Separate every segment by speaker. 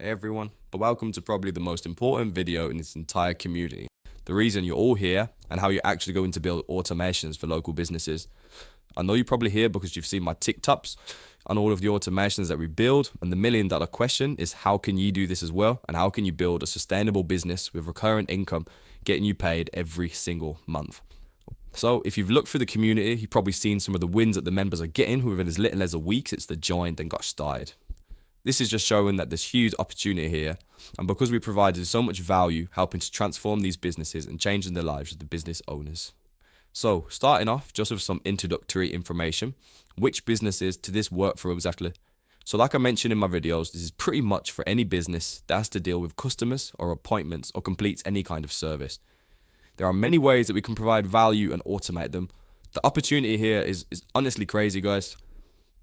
Speaker 1: Hey everyone, but welcome to probably the most important video in this entire community. The reason you're all here and how you're actually going to build automations for local businesses. I know you're probably here because you've seen my TikToks on all of the automations that we build, and the $1 million question is how can you do this as well, and how can you build a sustainable business with recurrent income getting you paid every single month. So if you've looked through the community, you've probably seen some of the wins that the members are getting within as little as a week since they joined and got started. This is just showing that there's huge opportunity here, and because we provided so much value helping to transform these businesses and changing the lives of the business owners. So starting off just with some introductory information, which businesses do this work for exactly? So like I mentioned in my videos, this is pretty much for any business that has to deal with customers or appointments or completes any kind of service. There are many ways that we can provide value and automate them. The opportunity here is honestly crazy, guys.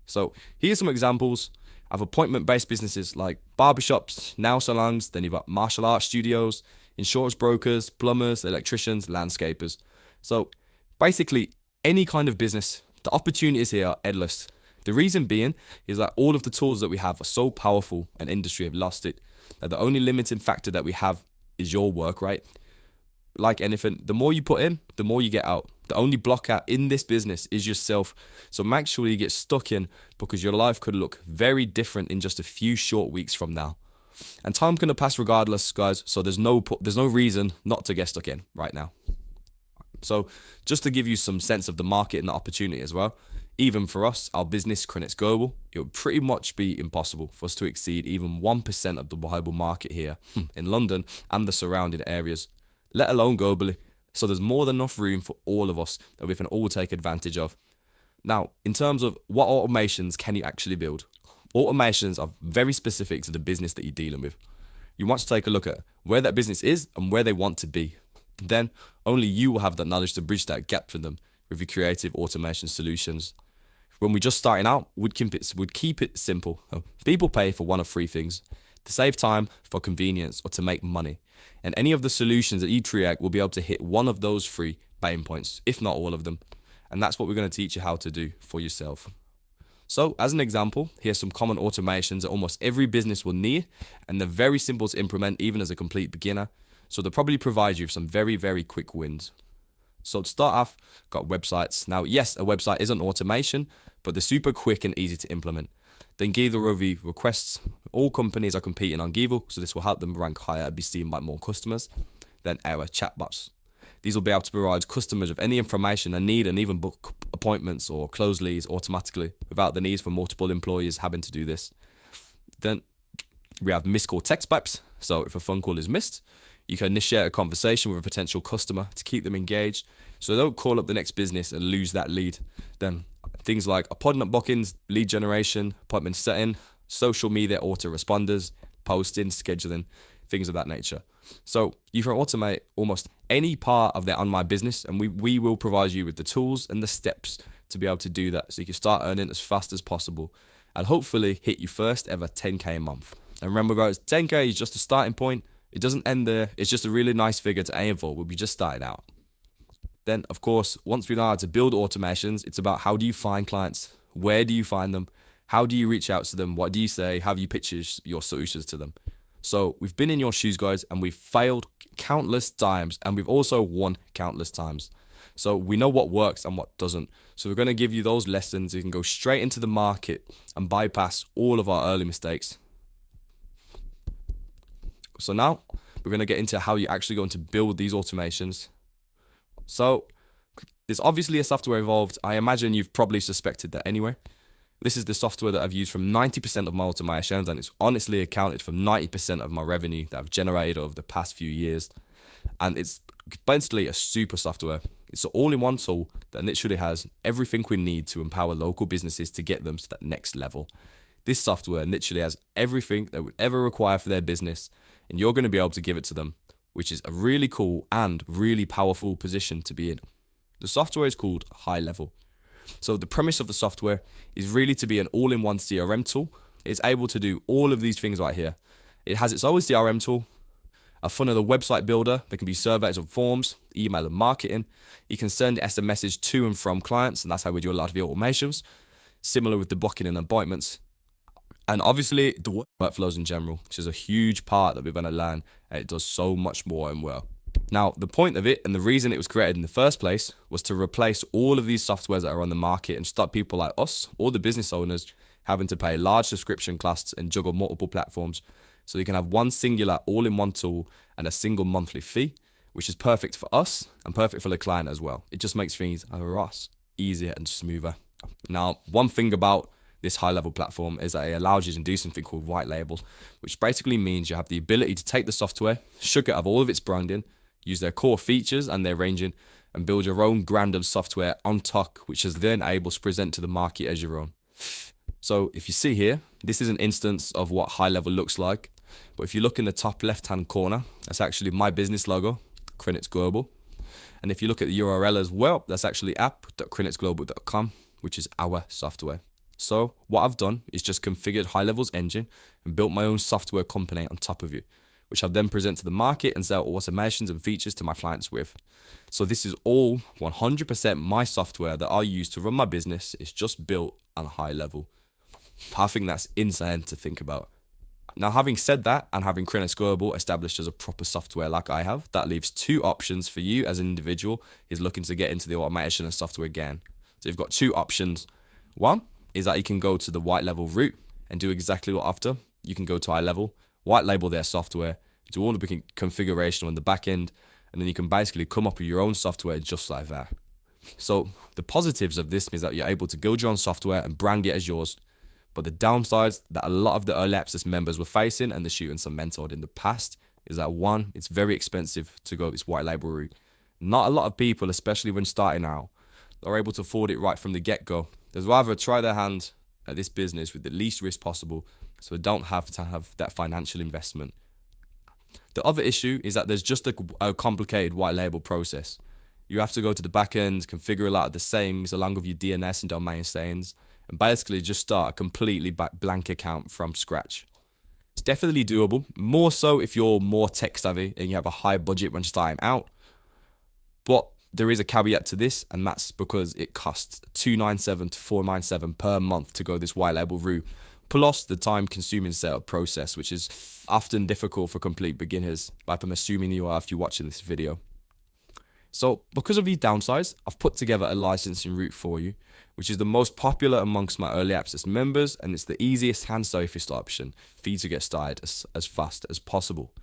Speaker 1: So here's some examples of appointment-based businesses like barbershops, nail salons, then you've got martial arts studios, insurance brokers, plumbers, electricians, landscapers. So basically any kind of business, the opportunities here are endless. The reason being is that all of the tools that we have are so powerful and industry have lost it, that the only limiting factor that we have is your work, right? Like anything, the more you put in, the more you get out. The only block-out in this business is yourself. So make sure you get stuck in, because your life could look very different in just a few short weeks from now. And time's going to pass regardless, guys. So there's no reason not to get stuck in right now. So just to give you some sense of the market and the opportunity as well, even for us, our business, Credits Global, it would pretty much be impossible for us to exceed even 1% of the global market here in London and the surrounding areas, let alone globally. So there's more than enough room for all of us that we can all take advantage of. Now, in terms of what automations can you actually build? Automations are very specific to the business that you're dealing with. You want to take a look at where that business is and where they want to be. Then only you will have that knowledge to bridge that gap for them with your creative automation solutions. When we're just starting out, we'd keep it simple. People pay for one of three things: to save time, for convenience, or to make money. And any of the solutions that you create will be able to hit one of those three pain points, if not all of them. And that's what we're going to teach you how to do for yourself. So as an example, here's some common automations that almost every business will need, and they're very simple to implement even as a complete beginner. So they'll probably provide you with some very, very quick wins. So to start off, got websites. Now, yes, a website is an automation, but they're super quick and easy to implement. Then Givor review requests. All companies are competing on Givor, so this will help them rank higher and be seen by more customers. Then our chatbots. These will be able to provide customers with any information they need and even book appointments or close leads automatically without the need for multiple employees having to do this. Then we have missed call text pipes. So if a phone call is missed, you can initiate a conversation with a potential customer to keep them engaged so they don't call up the next business and lose that lead. Then things like appointment bookings, lead generation, appointment setting, social media autoresponders, posting, scheduling, things of that nature. So you can automate almost any part of that on my business, and we will provide you with the tools and the steps to be able to do that so you can start earning as fast as possible and hopefully hit your first ever 10K a month. And remember guys, 10K is just a starting point. It doesn't end there. It's just a really nice figure to aim for when we just started out. Then, of course, once we know how to build automations, it's about how do you find clients? Where do you find them? How do you reach out to them? What do you say? How do you pitch your solutions to them? So we've been in your shoes, guys, and we've failed countless times, and we've also won countless times. So we know what works and what doesn't. So we're going to give you those lessons. You can go straight into the market and bypass all of our early mistakes. So now we're going to get into how you're actually going to build these automations. So there's obviously a software involved. I imagine you've probably suspected that anyway. This is the software that I've used from 90% of my automations, and it's honestly accounted for 90% of my revenue that I've generated over the past few years. And it's basically a super software. It's an all-in-one tool that literally has everything we need to empower local businesses to get them to that next level. This software literally has everything they would ever require for their business, and you're going to be able to give it to them, which is a really cool and really powerful position to be in. The software is called High Level. So the premise of the software is really to be an all-in-one CRM tool. It's able to do all of these things right here. It has its own CRM tool, a funnel website builder that can be surveys and forms, email and marketing. You can send SMS to and from clients, and that's how we do a lot of the automations. Similar with the booking and appointments. And obviously the workflows in general, which is a huge part that we're going to learn, and it does so much more and well. Now, the point of it and the reason it was created in the first place was to replace all of these softwares that are on the market and stop people like us, or the business owners, having to pay large subscription costs and juggle multiple platforms. So you can have one singular all-in-one tool and a single monthly fee, which is perfect for us and perfect for the client as well. It just makes things for us easier and smoother. Now, one thing about this high-level platform is that it allows you to do something called white label, which basically means you have the ability to take the software, shook it of all of its branding, use their core features and their ranging, and build your own brand of software on top, which is then able to present to the market as your own. So if you see here, this is an instance of what high level looks like. But if you look in the top left-hand corner, that's actually my business logo, Crinix Global. And if you look at the URL as well, that's actually app.crinixglobal.com, which is our software. So what I've done is just configured High Level's engine and built my own software company on top of it, which I'll then present to the market and sell automations and features to my clients with. So this is all 100% my software that I use to run my business. It's just built on High Level. I think that's insane to think about. Now, having said that, and having Crinix Global established as a proper software like I have, that leaves two options for you as an individual is looking to get into the automation and software again. So you've got two options. One is that you can go to the white level route and do exactly what I've done. You can go to High Level, white label their software, do all the configuration on the back end, and then you can basically come up with your own software just like that. So the positives of this is that you're able to build your own software and brand it as yours. But the downsides that a lot of the early access members were facing and the students are mentored in the past is that one, it's very expensive to go this white label route. Not a lot of people, especially when starting out, are able to afford it right from the get-go. They'd rather try their hand at this business with the least risk possible so they don't have to have that financial investment. The other issue is that there's just a complicated white label process. You have to go to the back end, configure a lot of the same along with your DNS and domain names, and basically just start a completely blank account from scratch. It's definitely doable, more so if you're more tech savvy and you have a high budget when starting out. But there is a caveat to this, and that's because it costs $297 to $497 per month to go this white label route, plus the time-consuming setup process, which is often difficult for complete beginners, like I'm assuming you are if you're watching this video. So because of these downsides, I've put together a licensing route for you, which is the most popular amongst my early access members, and it's the easiest and safest option for you to get started as fast as possible.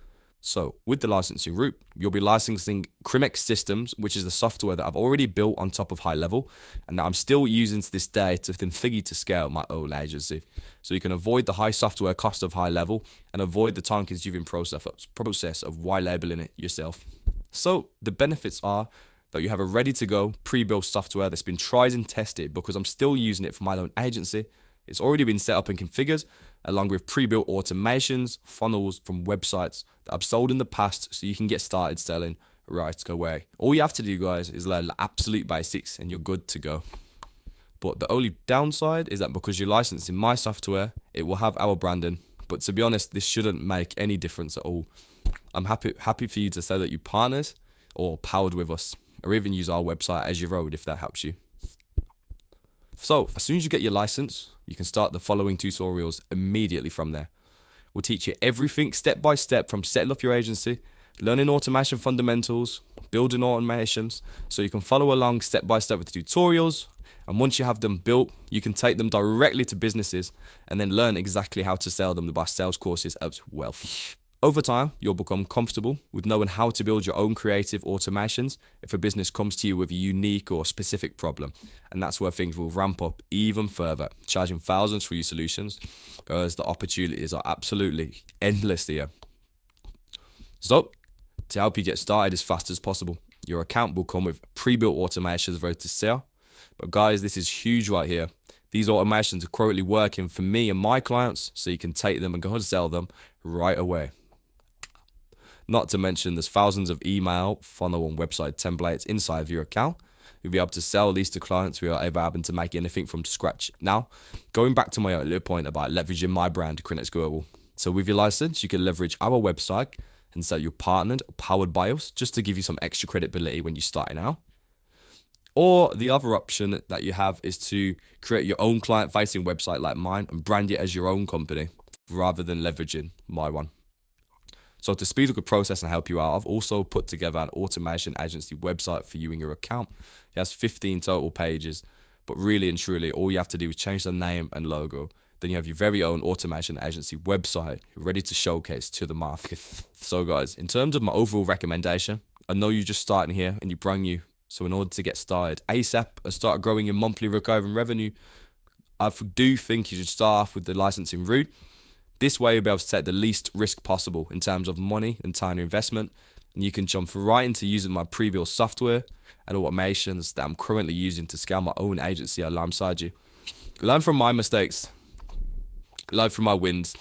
Speaker 1: So with the licensing route, you'll be licensing Crinix Systems, which is the software that I've already built on top of High Level and that I'm still using to this day to configure to scale my own agency. So you can avoid the high software cost of High Level and avoid the time-consuming process of white labeling it yourself. So the benefits are that you have a ready-to-go pre-built software that's been tried and tested because I'm still using it for my own agency. It's already been set up and configured, along with pre-built automations, funnels from websites that I've sold in the past so you can get started selling right away. All you have to do, guys, is learn the absolute basics and you're good to go. But the only downside is that because you're licensing my software, it will have our branding. But to be honest, this shouldn't make any difference at all. I'm happy for you to say that you partnered or powered with us, or even use our website as your own if that helps you. So as soon as you get your license, you can start the following tutorials immediately from there. We'll teach you everything step by step from setting up your agency, learning automation fundamentals, building automations, so you can follow along step by step with the tutorials. And once you have them built, you can take them directly to businesses and then learn exactly how to sell them by sales courses as well. Over time, you'll become comfortable with knowing how to build your own creative automations if a business comes to you with a unique or specific problem. And that's where things will ramp up even further, charging thousands for your solutions, because the opportunities are absolutely endless here. So, to help you get started as fast as possible, your account will come with pre-built automations ready to sell. But guys, this is huge right here. These automations are currently working for me and my clients, so you can take them and go and sell them right away. Not to mention there's thousands of email, funnel and website templates inside of your account. You'll be able to sell these to clients who are ever having to make anything from scratch. Now, going back to my earlier point about leveraging my brand, Crinix Global. So with your license, you can leverage our website and say you're partnered or powered by us just to give you some extra credibility when you're starting out. Or the other option that you have is to create your own client-facing website like mine and brand it as your own company rather than leveraging my one. So to speed up the process and help you out, I've also put together an automation agency website for you and your account. It has 15 total pages, but really and truly, all you have to do is change the name and logo. Then you have your very own automation agency website ready to showcase to the market. So guys, in terms of my overall recommendation, I know you're just starting here and you're brand new. So in order to get started ASAP and start growing your monthly recurring revenue, I do think you should start off with the licensing route. This way you'll be able to take the least risk possible in terms of money and time investment, and you can jump right into using my pre-built software and automations that I'm currently using to scale my own agency alongside you. Learn from my mistakes, learn from my wins,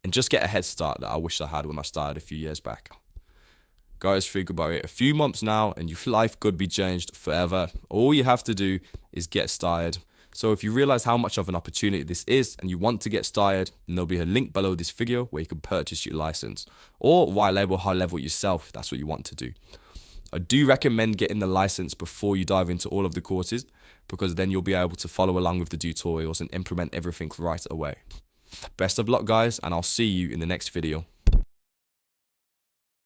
Speaker 1: and just get a head start that I wish I had when I started a few years back. Guys, think about it. A few months now and your life could be changed forever. All you have to do is get started. So if you realize how much of an opportunity this is and you want to get started, then there'll be a link below this video where you can purchase your license or white label, high level yourself if that's what you want to do. I do recommend getting the license before you dive into all of the courses, because then you'll be able to follow along with the tutorials and implement everything right away. Best of luck guys, and I'll see you in the next video.